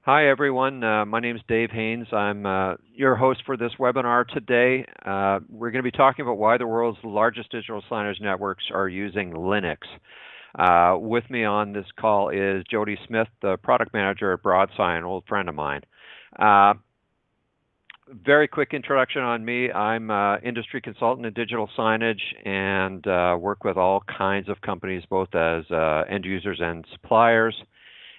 Hi, everyone. My name is Dave Haynes. I'm your host for this webinar today. We're going to be talking about why the world's largest digital signage networks are using Linux. With me on this call is Jody Smith, the product manager at BroadSign, an old friend of mine. Very quick introduction on me. I'm an industry consultant in digital signage and work with all kinds of companies, both as end users and suppliers.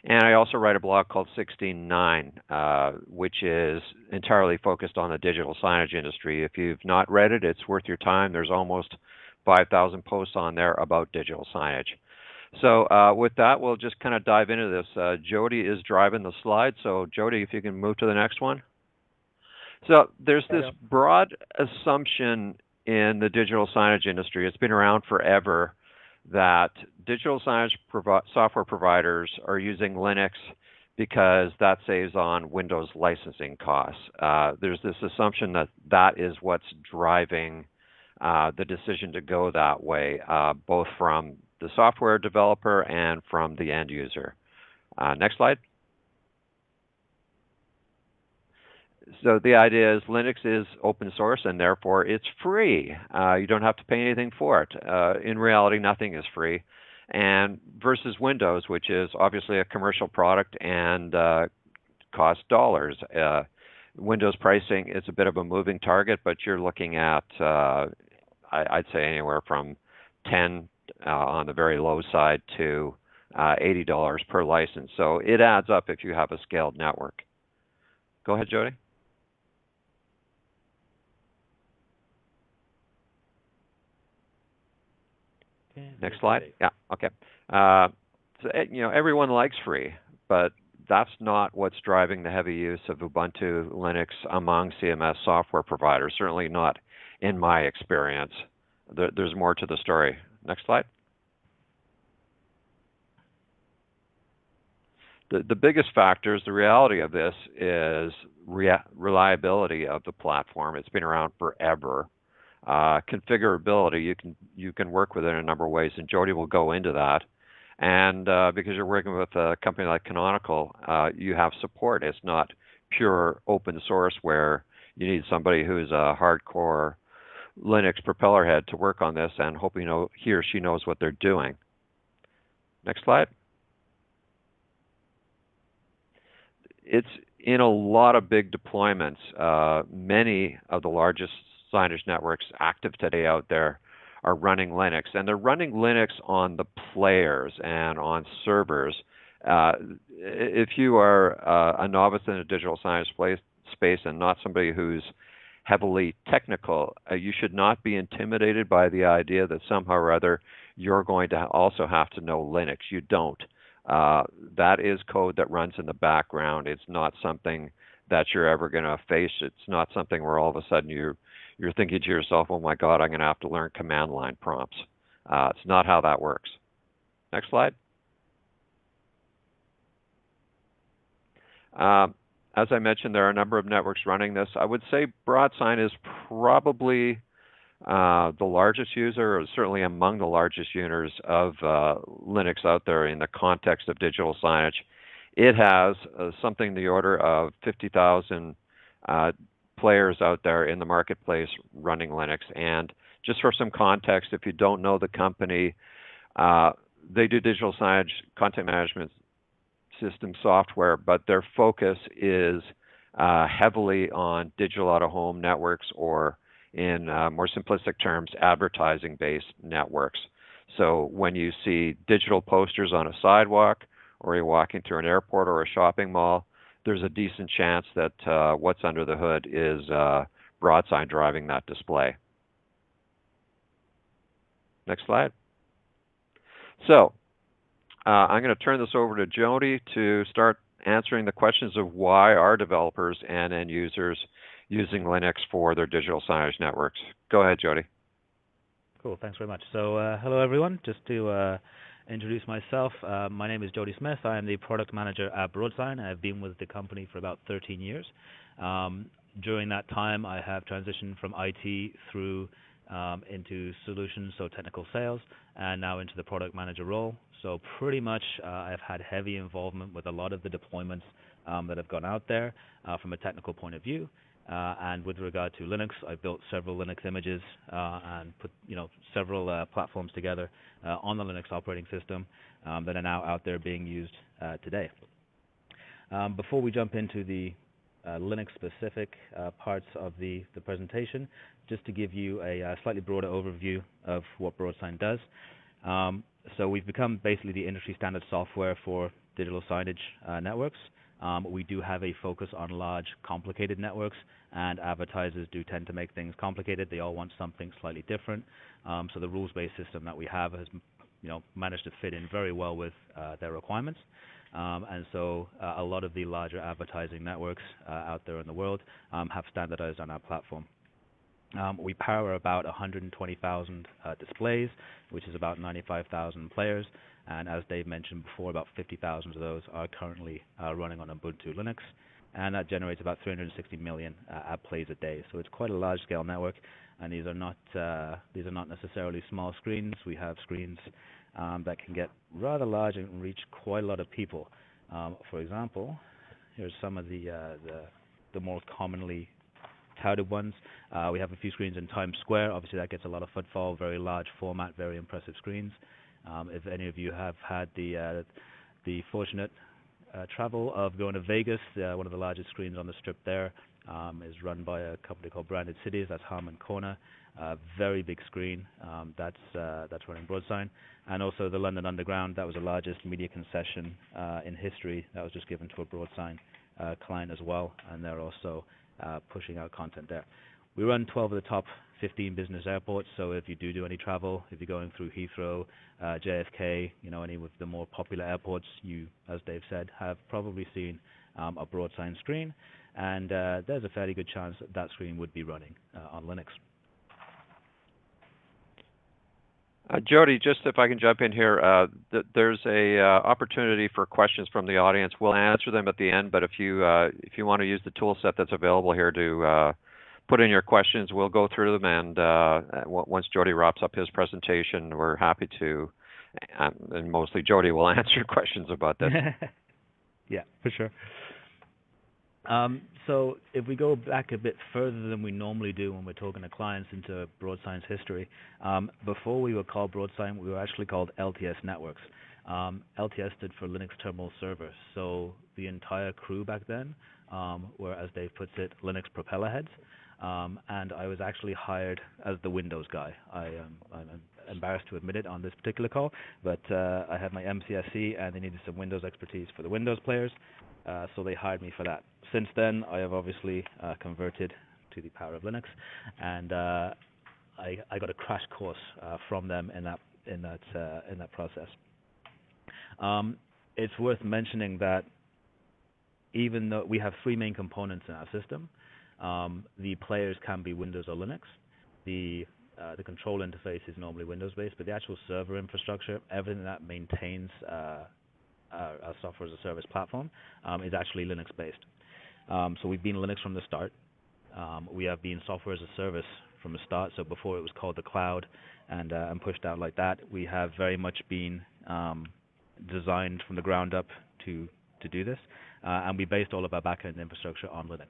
And I also write a blog called 16.9, which is entirely focused on the digital signage industry. If you've not read it, it's worth your time. There's almost 5,000 posts on there about digital signage. So with that, we'll just kind of dive into this. Jody is driving the slide. So Jody, if you can move to the next one. So there's this broad assumption in the digital signage industry. It's been around forever that digital signage software providers are using Linux because that saves on Windows licensing costs. There's this assumption that that is what's driving the decision to go that way, both from the software developer and from the end user. Next slide. So the idea is Linux is open source and therefore it's free. You don't have to pay anything for it. In reality, nothing is free. And versus Windows, which is obviously a commercial product and costs dollars. Windows pricing is a bit of a moving target, but you're looking at, I'd say, anywhere from 10 on the very low side to $80 per license. So it adds up if you have a scaled network. Go ahead, Jody. Next slide. Yeah. Okay. So everyone likes free, but that's not what's driving the heavy use of Ubuntu Linux among CMS software providers. Certainly not in my experience. There's more to the story. Next slide. The biggest factors, the reality of this is reliability of the platform. It's been around forever. Configurability, you can work with it in a number of ways, and Jody will go into that. And because you're working with a company like Canonical, you have support. It's not pure open source where you need somebody who's a hardcore Linux propeller head to work on this and hope he or she knows what they're doing. Next slide. It's in a lot of big deployments. Many of the largest signage networks active today out there are running Linux, and they're running Linux on the players and on servers. If you are a novice in a digital signage space and not somebody who's heavily technical, you should not be intimidated by the idea that somehow or other you're going to also have to know Linux. You don't. That is code that runs in the background. It's not something that you're ever going to face. It's not something where all of a sudden you're thinking to yourself, oh my God, I'm going to have to learn command line prompts. It's not how that works. Next slide. As I mentioned, there are a number of networks running this. I would say BroadSign is probably the largest user, or certainly among the largest users of Linux out there in the context of digital signage. It has something in the order of 50,000 players out there in the marketplace running Linux. And just for some context, if you don't know the company, they do digital signage content management system software, but their focus is heavily on digital out-of-home networks, or in more simplistic terms, advertising-based networks. So when you see digital posters on a sidewalk, or you're walking through an airport or a shopping mall, there's a decent chance that what's under the hood is BroadSign driving that display. Next slide. So I'm going to turn this over to Jody to start answering the questions of why are developers and end users using Linux for their digital signage networks. Go ahead, Jody. Cool, thanks very much. So hello everyone, just to introduce myself, my name is Jody Smith. I am the product manager at BroadSign. I've been with the company for about 13 years. During that time, I have transitioned from IT through into solutions, so technical sales, and now into the product manager role. So pretty much I've had heavy involvement with a lot of the deployments that have gone out there from a technical point of view. And with regard to Linux, I built several Linux images and put several platforms together on the Linux operating system that are now out there being used today. Before we jump into the Linux-specific parts of the presentation, just to give you a slightly broader overview of what BroadSign does. So we've become basically the industry standard software for digital signage networks. We do have a focus on large, complicated networks, and advertisers do tend to make things complicated. They all want something slightly different. So the rules-based system that we have has managed to fit in very well with their requirements. And so a lot of the larger advertising networks out there in the world have standardized on our platform. We power about 120,000 displays, which is about 95,000 players. And as Dave mentioned before, about 50,000 of those are currently running on Ubuntu Linux. And that generates about 360 million app plays a day. So it's quite a large-scale network. And these are not necessarily small screens. We have screens that can get rather large and reach quite a lot of people. For example, here's some of the more commonly touted ones. We have a few screens in Times Square. Obviously, that gets a lot of footfall. Very large format, very impressive screens. If any of you have had the fortunate travel of going to Vegas, one of the largest screens on the strip there is run by a company called Branded Cities. That's Harmon Corner. Very big screen. That's running BroadSign. And also the London Underground. That was the largest media concession in history. That was just given to a BroadSign client as well, and they're also pushing out content there. We run 12 of the top 15 business airports, so if you do any travel, if you're going through Heathrow, JFK, any of the more popular airports, you, as Dave said, have probably seen a BroadSign screen, and there's a fairly good chance that screen would be running on Linux. Jody, just if I can jump in here, there's a opportunity for questions from the audience. We'll answer them at the end, but if you want to use the tool set that's available here to put in your questions, we'll go through them, and once Jody wraps up his presentation, we're happy to, and mostly Jody will answer questions about this. Yeah, for sure. So if we go back a bit further than we normally do when we're talking to clients into BroadSign's history, before we were called BroadSign, we were actually called LTS Networks. LTS stood for Linux Terminal Server. So the entire crew back then were, as Dave puts it, Linux propeller heads. And I was actually hired as the Windows guy. I'm embarrassed to admit it on this particular call, but I had my MCSE and they needed some Windows expertise for the Windows players. So they hired me for that. Since then, I have obviously converted to the power of Linux, and I got a crash course from them in that process. It's worth mentioning that even though we have three main components in our system, the players can be Windows or Linux. The control interface is normally Windows-based, but the actual server infrastructure, everything that maintains our software as a service platform is actually Linux-based. So we've been Linux from the start. We have been software as a service from the start. So before it was called the cloud and pushed out like that, we have very much been designed from the ground up to do this. And we based all of our backend infrastructure on Linux.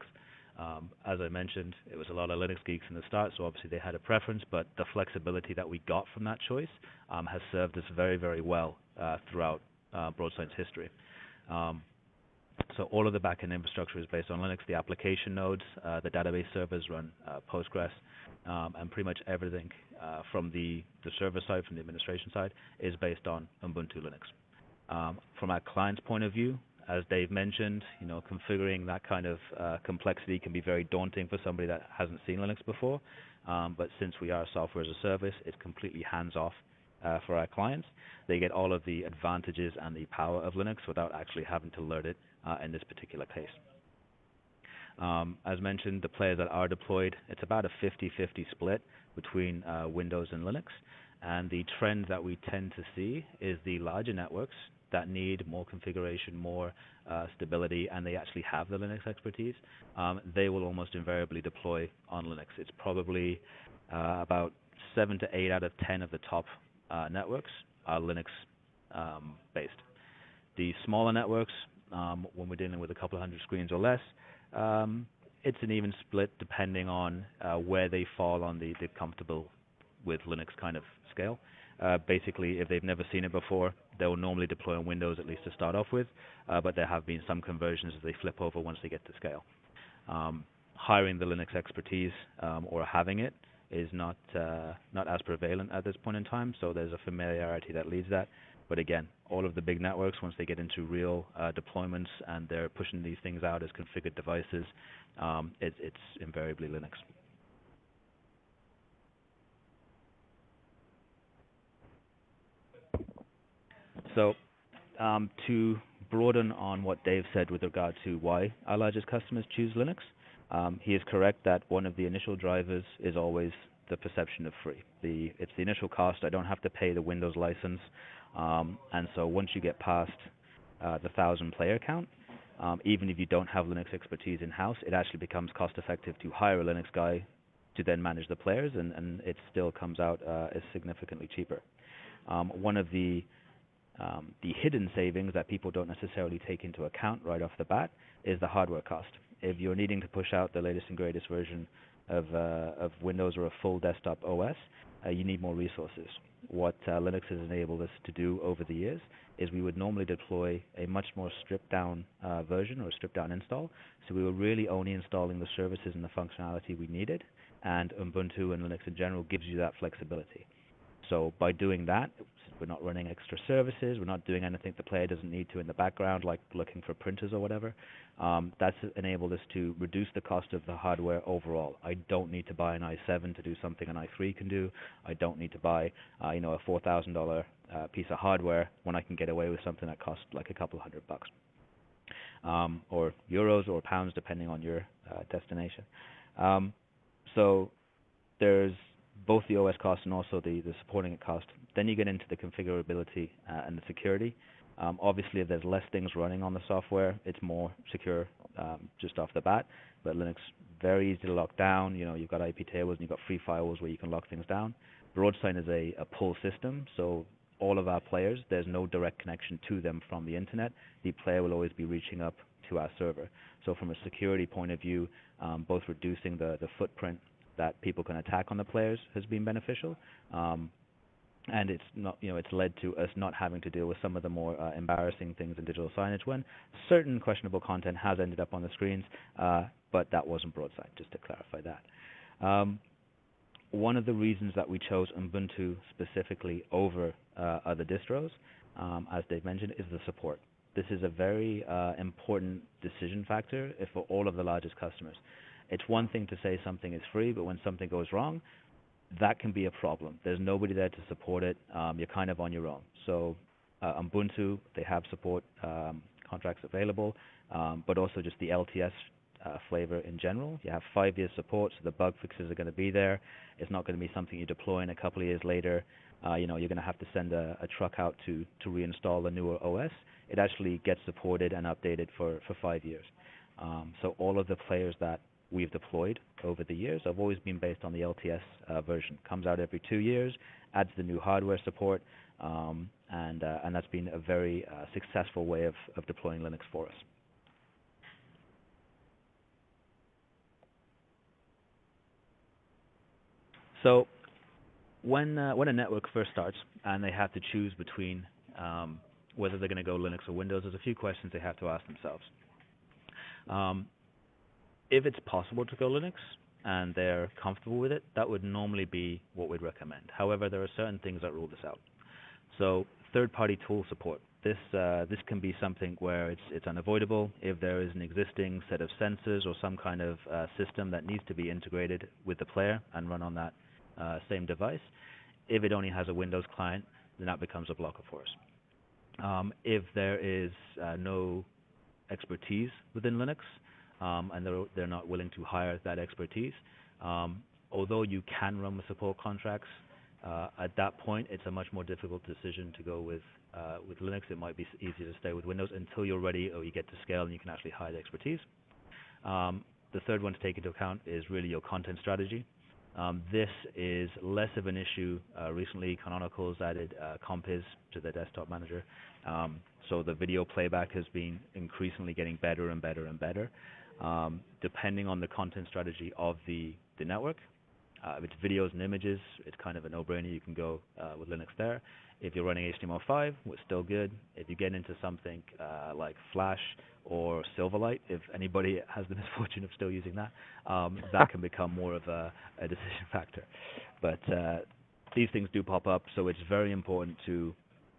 As I mentioned, it was a lot of Linux geeks in the start, so obviously they had a preference, but the flexibility that we got from that choice has served us very, very well throughout BroadSign's history. So all of the backend infrastructure is based on Linux. The application nodes, the database servers run Postgres, and pretty much everything from the server side, from the administration side, is based on Ubuntu Linux. From our client's point of view, as Dave mentioned, configuring that kind of complexity can be very daunting for somebody that hasn't seen Linux before. But since we are software as a service, it's completely hands-off for our clients. They get all of the advantages and the power of Linux without actually having to learn it in this particular case. As mentioned, the players that are deployed, it's about a 50-50 split between Windows and Linux. And the trend that we tend to see is the larger networks that need more configuration, more stability, and they actually have the Linux expertise, they will almost invariably deploy on Linux. It's probably about 7 to 8 out of 10 of the top networks are Linux based. The smaller networks, when we're dealing with a couple of hundred screens or less, it's an even split depending on where they fall on the comfortable with Linux kind of scale. Basically, if they've never seen it before, they'll normally deploy on Windows at least to start off with, but there have been some conversions that they flip over once they get to scale. Hiring the Linux expertise or having it is not as prevalent at this point in time, so there's a familiarity that leads that. But again, all of the big networks, once they get into real deployments and they're pushing these things out as configured devices, it's invariably Linux. So to broaden on what Dave said with regard to why our largest customers choose Linux, he is correct that one of the initial drivers is always the perception of free. It's the initial cost. I don't have to pay the Windows license. And so once you get past the 1,000 player count, even if you don't have Linux expertise in-house, it actually becomes cost-effective to hire a Linux guy to then manage the players, and it still comes out as significantly cheaper. One of the hidden savings that people don't necessarily take into account right off the bat is the hardware cost. If you're needing to push out the latest and greatest version of Windows or a full desktop OS, you need more resources. What Linux has enabled us to do over the years is we would normally deploy a much more stripped-down version or a stripped-down install, so we were really only installing the services and the functionality we needed, and Ubuntu and Linux in general gives you that flexibility. So by doing that, we're not running extra services, we're not doing anything the player doesn't need to in the background, like looking for printers or whatever. That's enabled us to reduce the cost of the hardware overall. I don't need to buy an i7 to do something an i3 can do. I don't need to buy a $4,000 piece of hardware when I can get away with something that costs like a couple $100, or euros or pounds, depending on your destination. So there's both the OS cost and also the supporting it cost. Then you get into the configurability and the security. Obviously, if there's less things running on the software, it's more secure just off the bat. But Linux, very easy to lock down. You've got IP tables and you've got free firewalls where you can lock things down. BroadSign is a pull system, so all of our players, there's no direct connection to them from the internet. The player will always be reaching up to our server. So from a security point of view, both reducing the footprint that people can attack on the players has been beneficial, and it's not, it's led to us not having to deal with some of the more embarrassing things in digital signage when certain questionable content has ended up on the screens, but that wasn't BroadSign, just to clarify that. One of the reasons that we chose Ubuntu specifically over other distros, as Dave mentioned, is the support. This is a very important decision factor for all of the largest customers. It's one thing to say something is free, but when something goes wrong, that can be a problem. There's nobody there to support it. You're kind of on your own. So Ubuntu, they have support contracts available, but also just the LTS flavor in general. You have 5 years support, so the bug fixes are going to be there. It's not going to be something you deploy in a couple of years later. You're going to have to send a truck out to reinstall the newer OS. It actually gets supported and updated for 5 years. So all of the players that we've deployed over the years have always been based on the LTS version. Comes out every 2 years, adds the new hardware support, and that's been a very successful way of deploying Linux for us. So when a network first starts and they have to choose between whether they're going to go Linux or Windows, there's a few questions they have to ask themselves. If it's possible to go Linux and they're comfortable with it, that would normally be what we'd recommend. However, there are certain things that rule this out. So third-party tool support. This can be something where it's unavoidable if there is an existing set of sensors or some kind of system that needs to be integrated with the player and run on that same device. If it only has a Windows client, then that becomes a blocker for us. If there is no expertise within Linux, and they're not willing to hire that expertise, although you can run with support contracts, at that point it's a much more difficult decision to go with Linux. It might be easier to stay with Windows until you're ready or you get to scale and you can actually hire the expertise. The third one to take into account is really your content strategy. This is less of an issue. Recently, Canonical's added Compiz to the desktop manager, so the video playback has been increasingly getting better and better and better. Depending on the content strategy of the network, if it's videos and images, it's kind of a no-brainer. You can go with Linux there. If you're running HTML5, it's still good. If you get into something like Flash or Silverlight, if anybody has the misfortune of still using that, that can become more of a decision factor. But these things do pop up, so it's very important to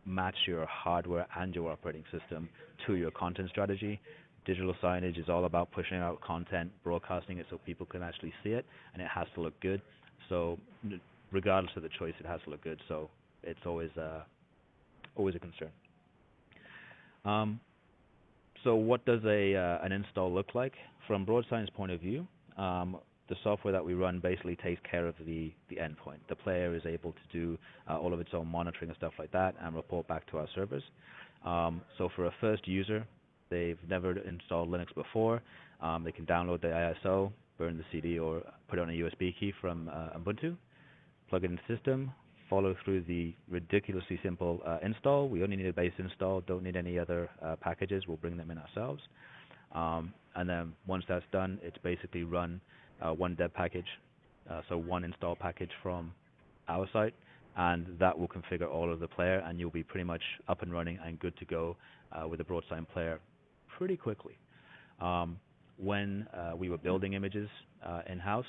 match your hardware and your operating system to your content strategy. Digital signage is all about pushing out content, broadcasting it so people can actually see it, and it has to look good. So regardless of the choice, it has to look good. So it's always a concern. So what does an install look like? From BroadSign's point of view, the software that we run basically takes care of the endpoint. The player is able to do all of its own monitoring and stuff like that and report back to our servers. So for a first user, they've never installed Linux before, they can download the ISO, burn the CD, or put it on a USB key from Ubuntu, plug it in the system, follow through the ridiculously simple install. We only need a base install, don't need any other packages. We'll bring them in ourselves. And then once that's done, it's basically run one deb package, so one install package from our site, and that will configure all of the player, and you'll be pretty much up and running and good to go with the BroadSign player pretty quickly. When we were building images in-house,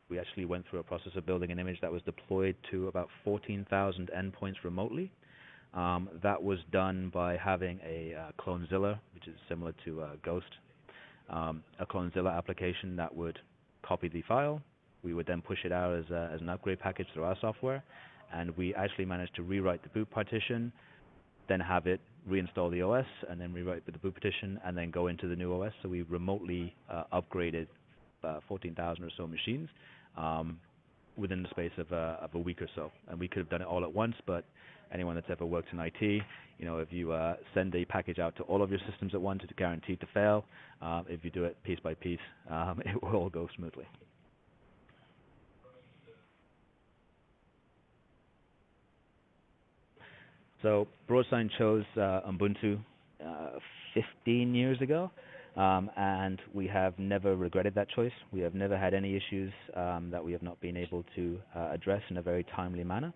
we actually went through a process of building an image that was deployed to about 14,000 endpoints remotely. That was done by having a Clonezilla, which is similar to Ghost, a Clonezilla application that would copy the file. We would then push it out as an upgrade package through our software, and we actually managed to rewrite the boot partition, then have it reinstall the OS, and then rewrite the boot partition, and then go into the new OS. So we remotely upgraded 14,000 or so machines within the space of a week or so. And we could have done it all at once, but anyone that's ever worked in IT, you know, if you send a package out to all of your systems at once, it's guaranteed to fail. If you do it piece by piece, it will all go smoothly. So BroadSign chose Ubuntu 15 years ago, and we have never regretted that choice. We have never had any issues that we have not been able to address in a very timely manner.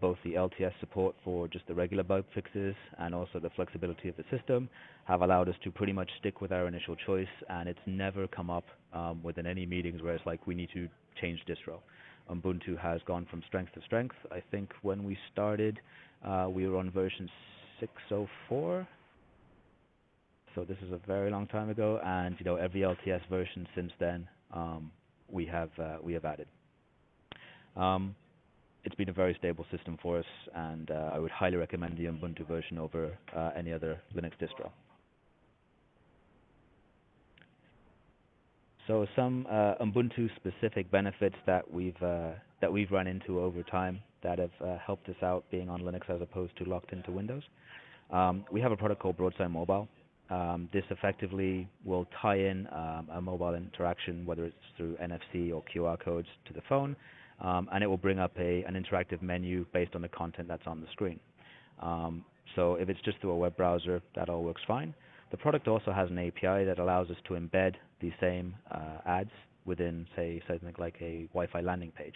Both the LTS support for just the regular bug fixes and also the flexibility of the system have allowed us to pretty much stick with our initial choice, and it's never come up within any meetings where it's like we need to change distro. Ubuntu has gone from strength to strength. I think when we started, we were on version 604. So this is a very long time ago, and you know, every LTS version since then we have added. It's been a very stable system for us, and I would highly recommend the Ubuntu version over any other Linux distro. So some Ubuntu-specific benefits that we've run into over time that have helped us out being on Linux as opposed to locked into Windows. We have a product called BroadSign Mobile. This effectively will tie in a mobile interaction, whether it's through NFC or QR codes, to the phone, and it will bring up an interactive menu based on the content that's on the screen. So if it's just through a web browser, that all works fine. The product also has an API that allows us to embed the same ads within, say, something like a Wi-Fi landing page.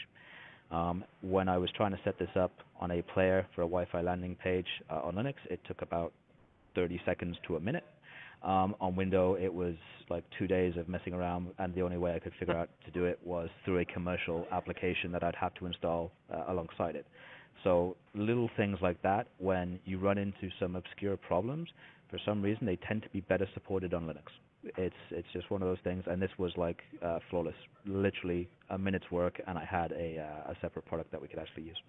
When I was trying to set this up on a player for a Wi-Fi landing page on Linux, it took about 30 seconds to a minute. On Windows, it was like 2 days of messing around, and the only way I could figure out to do it was through a commercial application that I'd have to install alongside it. So little things like that, when you run into some obscure problems, for some reason they tend to be better supported on Linux. It's just one of those things, and this was like flawless. Literally a minute's work, and I had a separate product that we could actually use.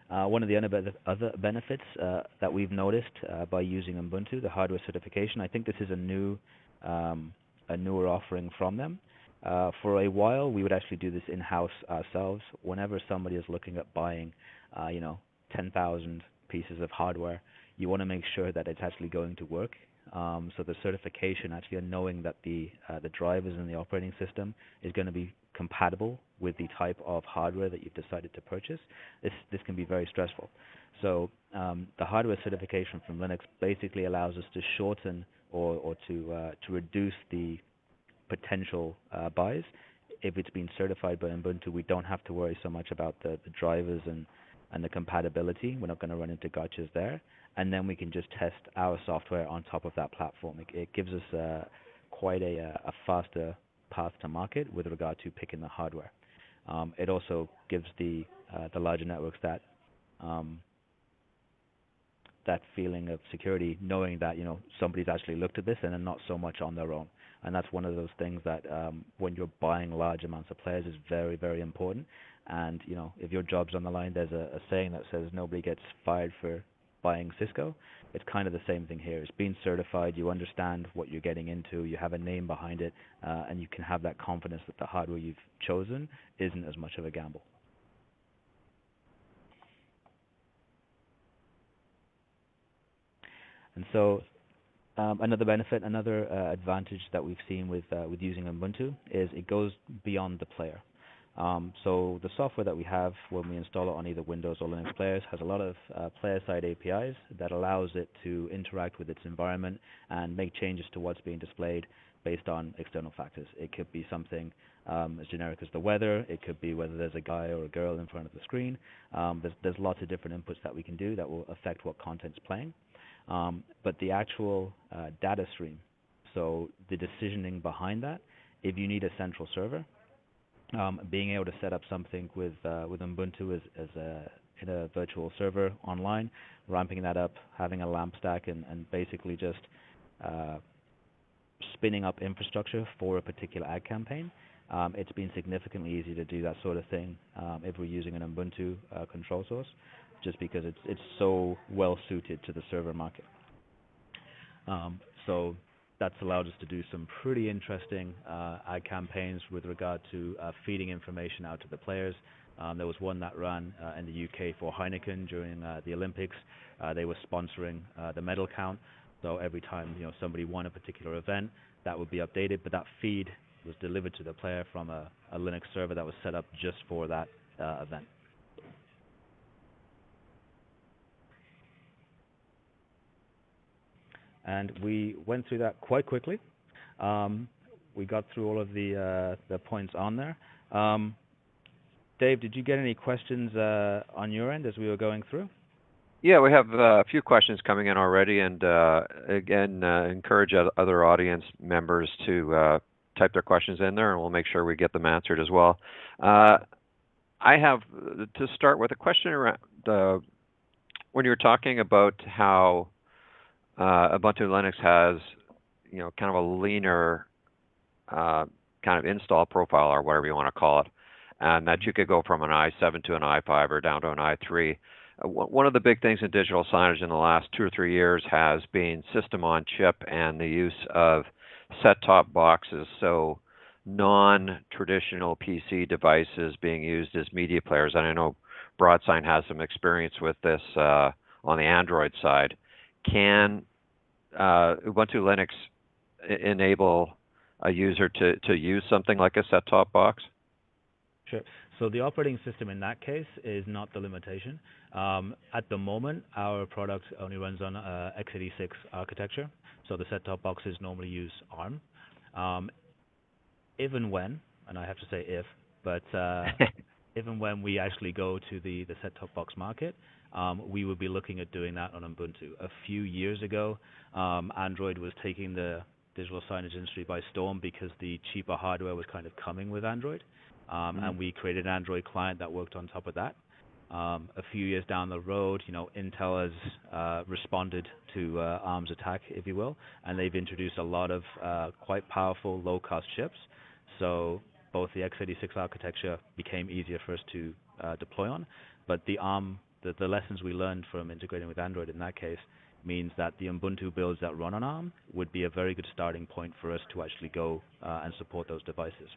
One of the other benefits that we've noticed by using Ubuntu, the hardware certification, I think this is a newer offering from them. For a while, we would actually do this in-house ourselves. Whenever somebody is looking at buying, 10,000 pieces of hardware, you want to make sure that it's actually going to work. So the certification, actually knowing that the drivers in the operating system is going to be compatible with the type of hardware that you've decided to purchase, this can be very stressful. So the hardware certification from Linux basically allows us to shorten or to reduce the potential buys. If it's been certified by Ubuntu, we don't have to worry so much about the drivers and the compatibility. We're not going to run into gotchas there. And then we can just test our software on top of that platform. It gives us quite a faster path to market with regard to picking the hardware. It also gives the larger networks that feeling of security, knowing that somebody's actually looked at this and are not so much on their own. And that's one of those things that when you're buying large amounts of players is very, very important. And if your job's on the line, there's a saying that says nobody gets fired for buying Cisco. It's kind of the same thing here. It's being certified, you understand what you're getting into, you have a name behind it, and you can have that confidence that the hardware you've chosen isn't as much of a gamble. And so another benefit, another advantage that we've seen with using Ubuntu is it goes beyond the player. So the software that we have when we install it on either Windows or Linux players has a lot of player-side APIs that allows it to interact with its environment and make changes to what's being displayed based on external factors. It could be something as generic as the weather. It could be whether there's a guy or a girl in front of the screen. There's lots of different inputs that we can do that will affect what content's playing. But the actual data stream, so the decisioning behind that, if you need a central server, being able to set up something with Ubuntu in a virtual server online, ramping that up, having a LAMP stack, and basically just spinning up infrastructure for a particular ad campaign. It's been significantly easier to do that sort of thing if we're using an Ubuntu control source, just because it's so well suited to the server market. So that's allowed us to do some pretty interesting ad campaigns with regard to feeding information out to the players. There was one that ran in the UK for Heineken during the Olympics. They were sponsoring the medal count, so every time somebody won a particular event, that would be updated, but that feed was delivered to the player from a Linux server that was set up just for that event. And we went through that quite quickly. We got through all of the points on there. Dave, did you get any questions on your end as we were going through? Yeah, we have a few questions coming in already, and again, encourage other audience members to type their questions in there, and we'll make sure we get them answered as well. I have, to start with, a question around when you're talking about how Ubuntu Linux has, kind of a leaner kind of install profile, or whatever you want to call it, and that you could go from an i7 to an i5 or down to an i3. One of the big things in digital signage in the last 2 or 3 years has been system on chip and the use of set-top boxes, so non-traditional PC devices being used as media players. And I know BroadSign has some experience with this on the Android side. Can Ubuntu Linux enable a user to use something like a set-top box? Sure. So the operating system in that case is not the limitation. At the moment, our product only runs on x86 architecture, so the set-top boxes normally use ARM. If and when, and I have to say if, but if and when we actually go to the set-top box market, we would be looking at doing that on Ubuntu. A few years ago, Android was taking the digital signage industry by storm because the cheaper hardware was kind of coming with Android, and we created an Android client that worked on top of that. A few years down the road, Intel has responded to ARM's attack, if you will, and they've introduced a lot of quite powerful low-cost chips. So both the x86 architecture became easier for us to deploy on, but the ARM, the lessons we learned from integrating with Android in that case means that the Ubuntu builds that run on ARM would be a very good starting point for us to actually go and support those devices.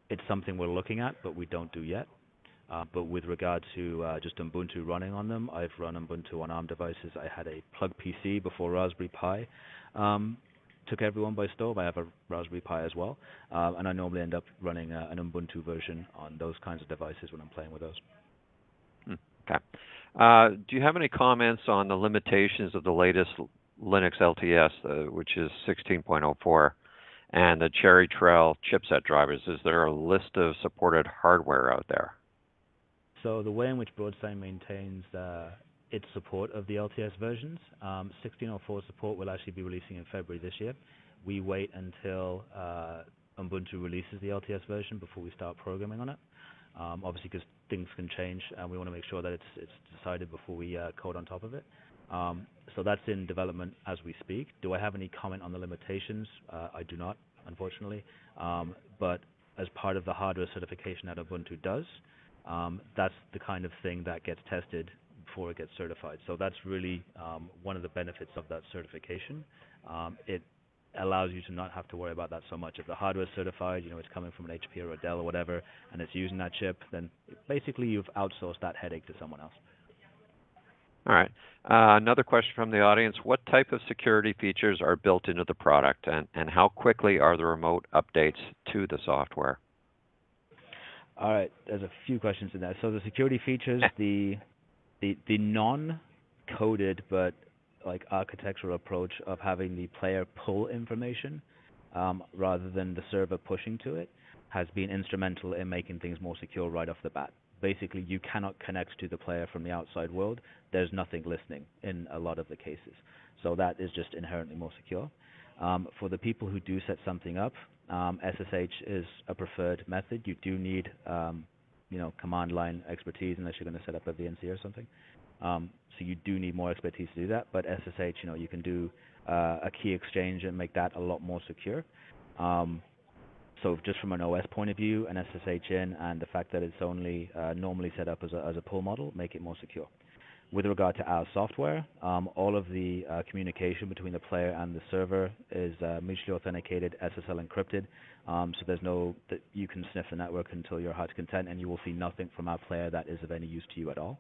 It's something we're looking at, but we don't do yet. But with regard to just Ubuntu running on them, I've run Ubuntu on ARM devices. I had a plug PC before Raspberry Pi took everyone by storm. I have a Raspberry Pi as well, and I normally end up running an Ubuntu version on those kinds of devices when I'm playing with those. Okay. Do you have any comments on the limitations of the latest Linux LTS, which is 16.04, and the Cherry Trail chipset drivers? Is there a list of supported hardware out there? So the way in which BroadSign maintains its support of the LTS versions, 16.04 support will actually be releasing in February this year. We wait until Ubuntu releases the LTS version before we start programming on it. Obviously, because things can change, and we want to make sure that it's decided before we code on top of it. So that's in development as we speak. Do I have any comment on the limitations? I do not, unfortunately. But as part of the hardware certification that Ubuntu does, that's the kind of thing that gets tested before it gets certified. So that's really one of the benefits of that certification. It allows you to not have to worry about that so much. If the hardware is certified, it's coming from an HP or a Dell or whatever, and it's using that chip, then basically you've outsourced that headache to someone else. All right. Another question from the audience. What type of security features are built into the product, and how quickly are the remote updates to the software? All right. There's a few questions in there. So the security features, the non-coded but architectural approach of having the player pull information rather than the server pushing to it has been instrumental in making things more secure right off the bat. Basically, you cannot connect to the player from the outside world. There's nothing listening in a lot of the cases. So that is just inherently more secure. For the people who do set something up, SSH is a preferred method. You do need, command line expertise unless you're going to set up a VNC or something. So you do need more expertise to do that. But SSH, you can do a key exchange and make that a lot more secure. So just from an OS point of view, an SSH in and the fact that it's only normally set up as a pull model make it more secure. With regard to our software, all of the communication between the player and the server is mutually authenticated, SSL encrypted. So there's you can sniff the network until your heart's content, and you will see nothing from our player that is of any use to you at all.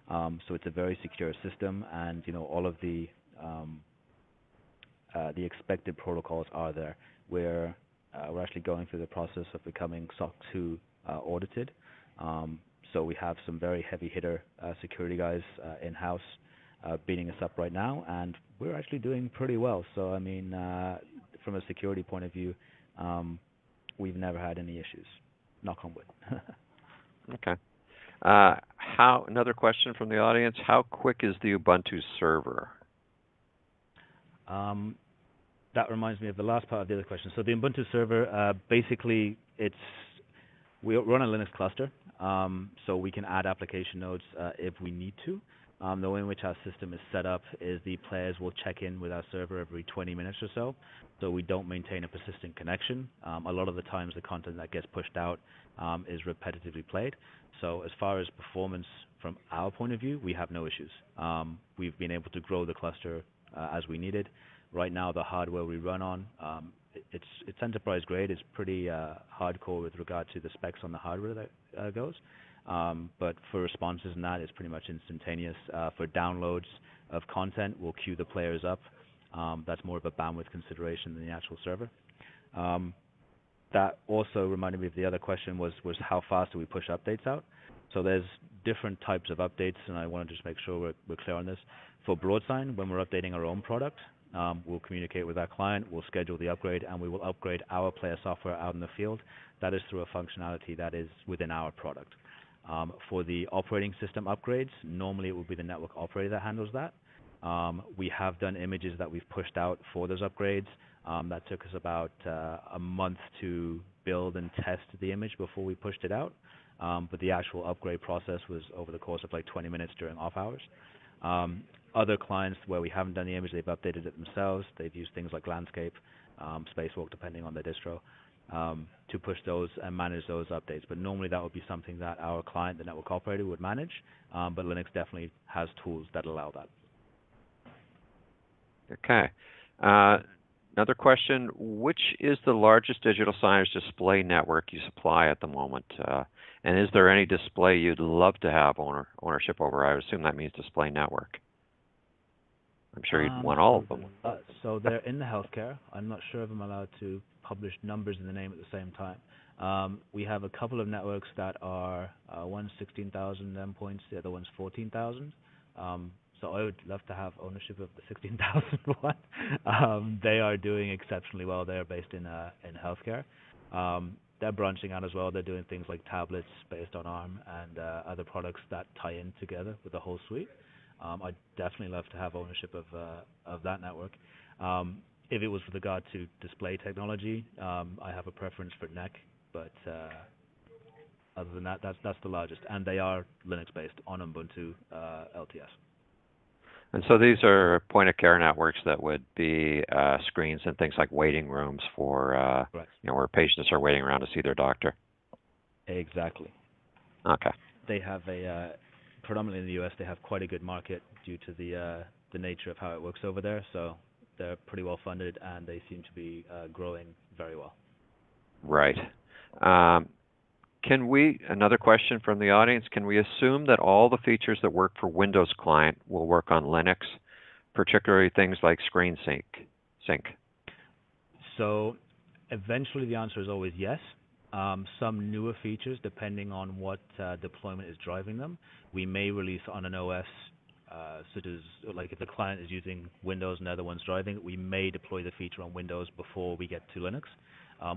So it's a very secure system, and all of the expected protocols are there. We're actually going through the process of becoming SOC 2 audited. So we have some very heavy hitter security guys in-house beating us up right now, and we're actually doing pretty well. So I mean, from a security point of view, we've never had any issues. Knock on wood. Okay. Another question from the audience: how quick is the Ubuntu server? That reminds me of the last part of the other question. So the Ubuntu server, basically, we run a Linux cluster, so we can add application nodes if we need to. The way in which our system is set up is the players will check in with our server every 20 minutes or so we don't maintain a persistent connection. A lot of the times the content that gets pushed out is repetitively played. So as far as performance from our point of view, we have no issues. We've been able to grow the cluster as we needed. Right now, the hardware we run on, it's enterprise grade. It's pretty hardcore with regard to the specs on the hardware that goes. But for responses and that, it's pretty much instantaneous. For downloads of content, we'll queue the players up. That's more of a bandwidth consideration than the actual server. That also reminded me of the other question was how fast do we push updates out? So there's different types of updates, and I want to just make sure we're clear on this. For BroadSign, when we're updating our own product, we'll communicate with our client, we'll schedule the upgrade, and we will upgrade our player software out in the field. That is through a functionality that is within our product. For the operating system upgrades, normally it will be the network operator that handles that. We have done images that we've pushed out for those upgrades. That took us about a month to build and test the image before we pushed it out. But the actual upgrade process was over the course of like 20 minutes during off hours. Other clients where we haven't done the image, they've updated it themselves. They've used things like Landscape, Spacewalk, depending on their distro, to push those and manage those updates. But normally that would be something that our client, the network operator, would manage. But Linux definitely has tools that allow that. Okay. Another question, which is the largest digital signage display network you supply at the moment? And is there any display you'd love to have ownership over? I would assume that means display network. I'm sure you'd want all of them. So they're in the healthcare. I'm not sure if I'm allowed to publish numbers in the name at the same time. We have a couple of networks that are one 16,000 endpoints, the other one's 14,000. So I would love to have ownership of the 16,000 one. They are doing exceptionally well. They're based in healthcare. They're branching out as well. They're doing things like tablets based on ARM and other products that tie in together with the whole suite. I'd definitely love to have ownership of that network. If it was with regard to display technology, I have a preference for NEC, but other than that, that's the largest, and they are Linux-based on Ubuntu LTS. And so these are point-of-care networks that would be screens and things like waiting rooms for, where patients are waiting around to see their doctor. Exactly. Okay. They have predominantly in the U.S., they have quite a good market due to the nature of how it works over there. So they're pretty well funded, and they seem to be growing very well. Right. Another question from the audience, can we assume that all the features that work for Windows client will work on Linux, particularly things like screen sync? So eventually the answer is always yes. Some newer features, depending on what deployment is driving them, we may release on an OS, such as like if the client is using Windows and the other one's driving it, we may deploy the feature on Windows before we get to Linux.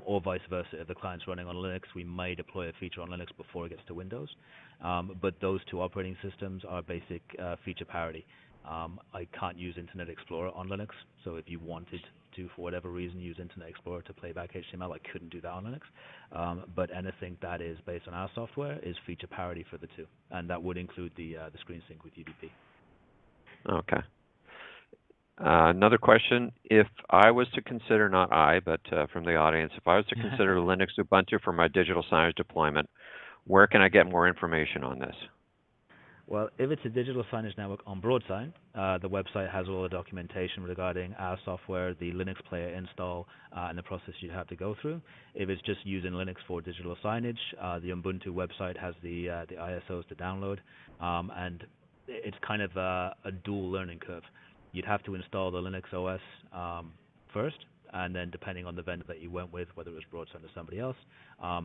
Or vice versa. If the client's running on Linux, we may deploy a feature on Linux before it gets to Windows. But those two operating systems are basic feature parity. I can't use Internet Explorer on Linux, so if you wanted to, for whatever reason, use Internet Explorer to play back HTML, I couldn't do that on Linux. But anything that is based on our software is feature parity for the two, and that would include the screen sync with UDP. Okay. Another question, if I was to consider, not I, but from the audience, if I was to consider Linux Ubuntu for my digital signage deployment, where can I get more information on this? Well, if it's a digital signage network on BroadSign, the website has all the documentation regarding our software, the Linux player install, and the process you have to go through. If it's just using Linux for digital signage, the Ubuntu website has the ISOs to download, and it's kind of a dual learning curve. You'd have to install the Linux OS first, and then depending on the vendor that you went with, whether it was BroadSign or somebody else,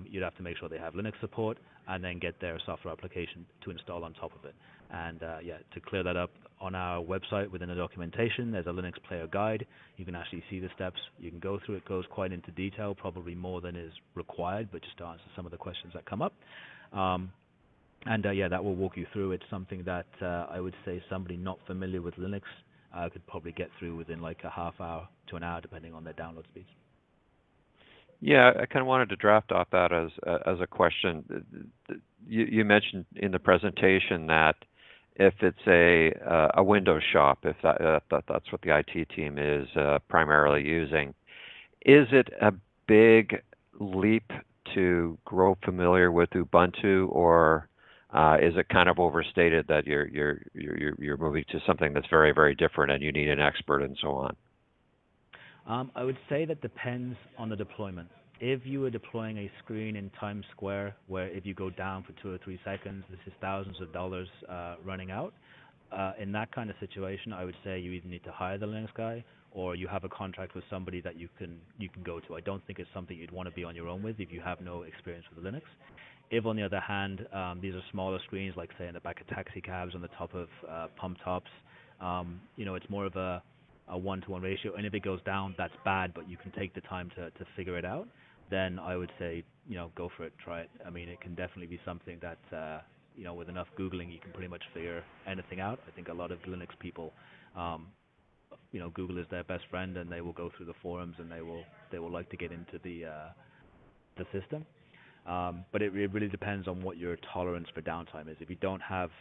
you'd have to make sure they have Linux support, and then get their software application to install on top of it. And to clear that up, on our website within the documentation, there's a Linux player guide. You can actually see the steps. You can go through. It goes quite into detail, probably more than is required, but just to answer some of the questions that come up. And that will walk you through. It's something that I would say somebody not familiar with Linux could probably get through within like a half hour to an hour, depending on their download speeds. Yeah, I kind of wanted to draft off that as a question. You mentioned in the presentation that if it's a Windows shop, if that's what the IT team is primarily using, is it a big leap to grow familiar with Ubuntu, or is it kind of overstated that you're moving to something that's very, very different and you need an expert and so on? I would say that depends on the deployment. If you are deploying a screen in Times Square, where if you go down for 2 or 3 seconds, this is thousands of dollars running out. In that kind of situation, I would say you either need to hire the Linux guy, or you have a contract with somebody that you can go to. I don't think it's something you'd want to be on your own with if you have no experience with Linux. If, on the other hand, these are smaller screens, like say in the back of taxi cabs, on the top of pump tops, it's more of a 1-to-1 ratio. And if it goes down, that's bad, but you can take the time to figure it out. Then I would say, go for it, try it. I mean, it can definitely be something that, with enough Googling, you can pretty much figure anything out. I think a lot of Linux people, Google is their best friend, and they will go through the forums, and they will like to get into the system. But it really depends on what your tolerance for downtime is. If you don't have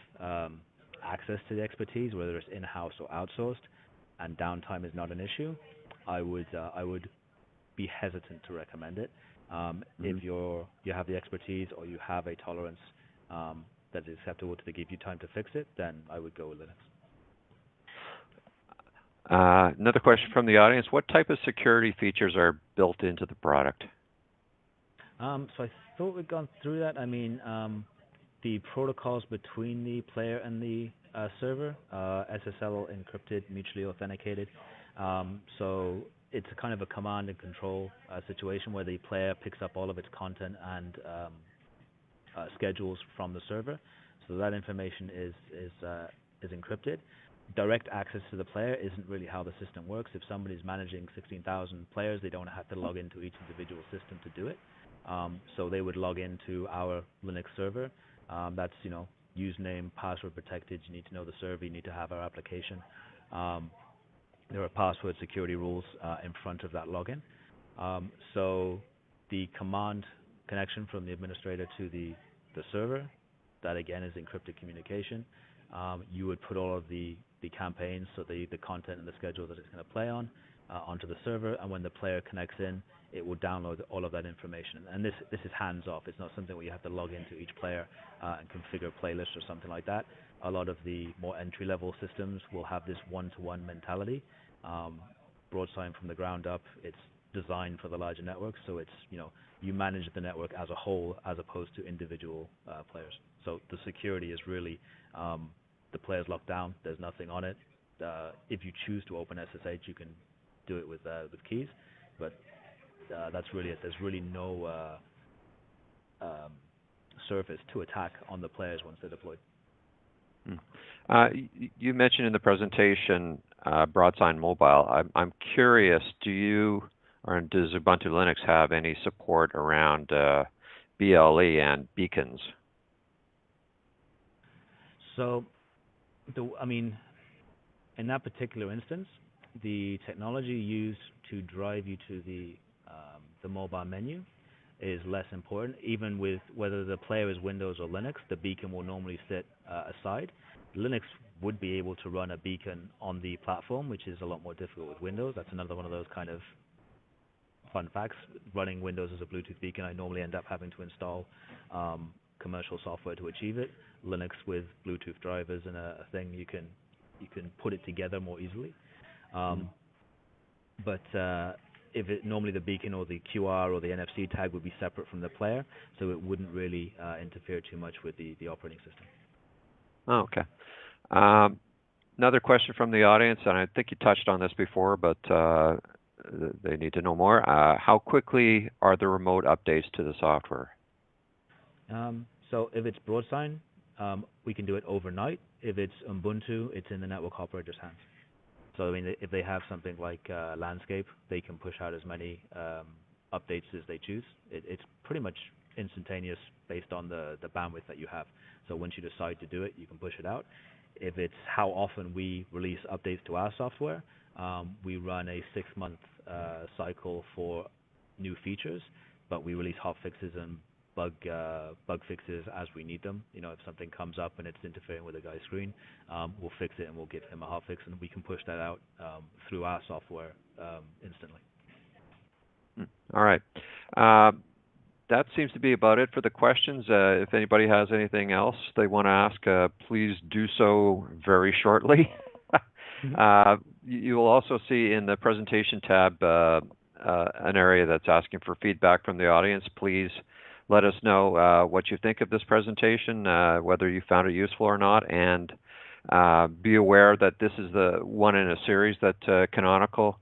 access to the expertise, whether it's in-house or outsourced, and downtime is not an issue, I would be hesitant to recommend it. If you have the expertise, or you have a tolerance that is acceptable to give you time to fix it, then I would go with Linux. Another question from the audience. What type of security features are built into the product? So I thought we'd gone through that. I mean, the protocols between the player and the server, SSL encrypted, mutually authenticated. So it's a kind of a command and control situation where the player picks up all of its content and schedules from the server. So that information is encrypted. Direct access to the player isn't really how the system works. If somebody's managing 16,000 players, they don't have to log into each individual system to do it. So they would log into our Linux server. That's, username, password protected. You need to know the server. You need to have our application. There are password security rules in front of that login. So the command connection from the administrator to the server, that again is encrypted communication. You would put all of the campaigns, so the content and the schedule that it's going to play on, onto the server, and when the player connects in, it will download all of that information. And this is hands-off. It's not something where you have to log into each player and configure playlists or something like that. A lot of the more entry-level systems will have this one-to-one mentality. BroadSign from the ground up, it's designed for the larger networks, so it's, you manage the network as a whole as opposed to individual players. So the security is really the player's locked down. There's nothing on it. If you choose to open SSH, you can do it with keys, but that's really it. There's really no surface to attack on the players once they're deployed. You mentioned in the presentation BroadSign Mobile. I'm curious, does Ubuntu Linux have any support around BLE and beacons? So, in that particular instance, the technology used to drive you to the mobile menu is less important. Even with whether the player is Windows or Linux, the beacon will normally sit aside. Linux would be able to run a beacon on the platform, which is a lot more difficult with Windows. That's another one of those kind of fun facts. Running Windows as a Bluetooth beacon, I normally end up having to install commercial software to achieve it. Linux with Bluetooth drivers and a thing, you can put it together more easily. But normally the beacon or the QR or the NFC tag would be separate from the player, so it wouldn't really interfere too much with the operating system. Oh, okay. Another question from the audience, and I think you touched on this before, but they need to know more. How quickly are the remote updates to the software? So if it's BroadSign, we can do it overnight. If it's Ubuntu, it's in the network operator's hands. So if they have something like landscape, they can push out as many updates as they choose. It's pretty much instantaneous based on the bandwidth that you have. So once you decide to do it, you can push it out. If it's how often we release updates to our software, we run a 6-month cycle for new features, but we release hot fixes and bug fixes as we need them. If something comes up and it's interfering with a guy's screen, we'll fix it and we'll give him a hot fix, and we can push that out through our software instantly. All right. That seems to be about it for the questions. If anybody has anything else they want to ask, please do so very shortly. You will also see in the presentation tab an area that's asking for feedback from the audience. Please let us know what you think of this presentation, whether you found it useful or not, and be aware that this is the one in a series that Canonical,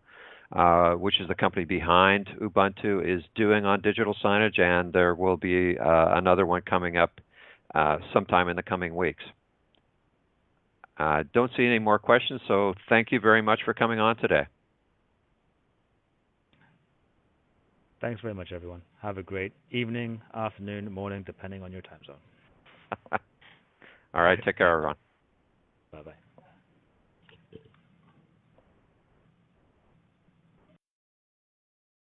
which is the company behind Ubuntu, is doing on digital signage, and there will be another one coming up sometime in the coming weeks. Don't see any more questions, so thank you very much for coming on today. Thanks very much, everyone. Have a great evening, afternoon, morning, depending on your time zone. All right, take care, everyone. Bye-bye.